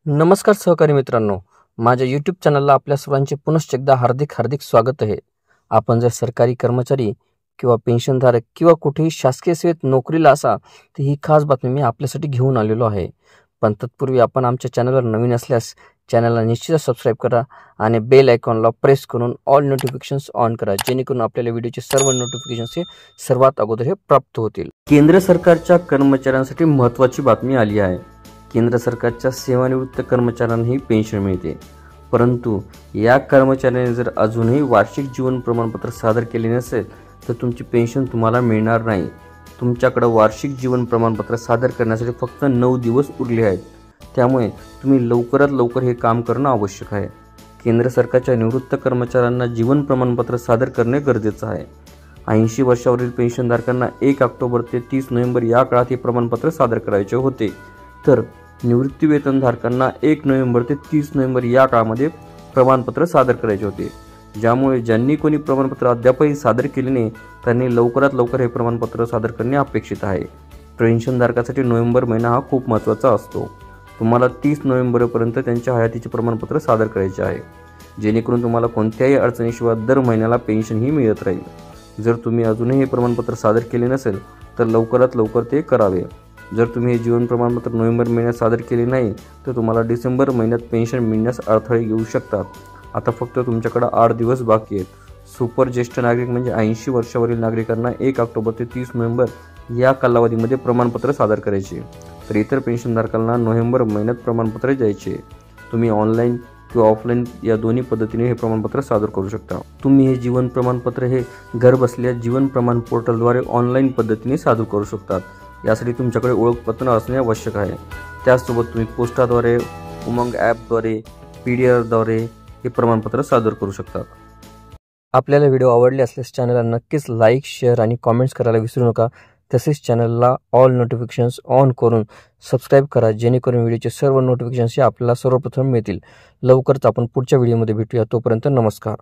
नमस्कार सहकारी मित्रांनो, माझ्या यूट्यूब चॅनलला आपल्या सर्वांचे पुनश्च एकदा हार्दिक स्वागत आहे. आपण जर सरकारी कर्मचारी किंवा पेन्शनधारक किंवा कुठेही शासकीय सेवेत नोकरीला असा तर ही खास बातमी मी आपल्यासाठी घेऊन आलेलो आहे. पण तत्पूर्वी आपण आमच्या चॅनलवर नवीन असल्यास चॅनलला निश्चितच सबस्क्राईब करा आणि बेल आयकॉनला प्रेस करून ऑल नोटिफिकेशन्स ऑन करा, जेणेकरून आपल्याला व्हिडिओचे सर्व नोटिफिकेशन्स हे सर्वात अगोदर हे प्राप्त होतील. केंद्र सरकारच्या कर्मचाऱ्यांसाठी महत्त्वाची बातमी आली आहे. केंद्र सरकारच्या सेवानिवृत्त कर्मचाऱ्यांनाही पेन्शन मिळते, परंतु या कर्मचाऱ्यांनी जर अजूनही वार्षिक जीवन प्रमाणपत्र सादर केले नसेल तर तुमची पेन्शन तुम्हाला मिळणार नाही. तुमच्याकडे वार्षिक जीवन प्रमाणपत्र सादर करण्यासाठी फक्त 9 दिवस उरले आहेत, त्यामुळे तुम्ही लवकरात लवकर हे काम करणं आवश्यक आहे. केंद्र सरकारच्या निवृत्त कर्मचाऱ्यांना जीवन प्रमाणपत्र सादर करणे गरजेचं आहे. 80 वर्षावरील पेन्शनधारकांना 1 ऑक्टोबर ते 30 नोव्हेंबर या काळात हे प्रमाणपत्र सादर करायचे होते, तर निवृत्तीवेतनधारकांना 1 नोव्हेंबर ते 30 नोव्हेंबर या काळामध्ये प्रमाणपत्र सादर करायचे होते. ज्यामुळे ज्यांनी कोणी प्रमाणपत्र अद्यापही सादर केले नाही त्यांनी लवकरात लवकर हे प्रमाणपत्र सादर करणे अपेक्षित आहे. पेन्शनधारकासाठी नोव्हेंबर महिना हा खूप महत्त्वाचा असतो. तुम्हाला 30 नोव्हेंबरपर्यंत त्यांच्या हयातीचे प्रमाणपत्र सादर करायचे आहे, जेणेकरून तुम्हाला कोणत्याही अडचणीशिवाय दर महिन्याला पेन्शनही मिळत राहील. जर तुम्ही अजूनही हे प्रमाणपत्र सादर केले नसेल तर लवकरात लवकर ते करावे. जर तुम्ही हे जीवन प्रमाणपत्र नोव्हेंबर महिन्यात सादर केले नाही तर तुम्हाला डिसेंबर महिन्यात पेन्शन मिळण्यास अडथळे येऊ शकतात. आता फक्त तुमच्याकडे 8 दिवस बाकी आहेत. सुपर ज्येष्ठ नागरिक म्हणजे 80 वर्षावरील नागरिकांना 1 ऑक्टोबर ते 30 नोव्हेंबर या कालावधीमध्ये प्रमाणपत्र सादर करायचे, तर इतर पेन्शनधारकांना नोव्हेंबर महिन्यात प्रमाणपत्र द्यायचे. तुम्ही ऑनलाईन किंवा ऑफलाईन या दोन्ही पद्धतीने हे प्रमाणपत्र सादर करू शकता. तुम्ही हे जीवन प्रमाणपत्र हे घरबसल्या जीवन प्रमाण पोर्टलद्वारे ऑनलाईन पद्धतीने सादर करू शकतात. यासाठी तुमच्याकडे ओळखपत्र असणे आवश्यक आहे. त्याचसोबत तुम्ही पोस्टाद्वारे, उमंग ॲपद्वारे, PDF द्वारे हे प्रमाणपत्र सादर करू शकतात. आपल्याला व्हिडिओ आवडले असल्यास चॅनलला नक्कीच लाईक, शेअर आणि कॉमेंट्स करायला विसरू नका. तसेच चॅनलला ऑल नोटिफिकेशन्स ऑन करून सबस्क्राईब करा, जेणेकरून व्हिडिओचे सर्व नोटिफिकेशन्स हे आपल्याला सर्वप्रथम मिळतील. लवकरच आपण पुढच्या व्हिडिओमध्ये भेटूया. तोपर्यंत नमस्कार.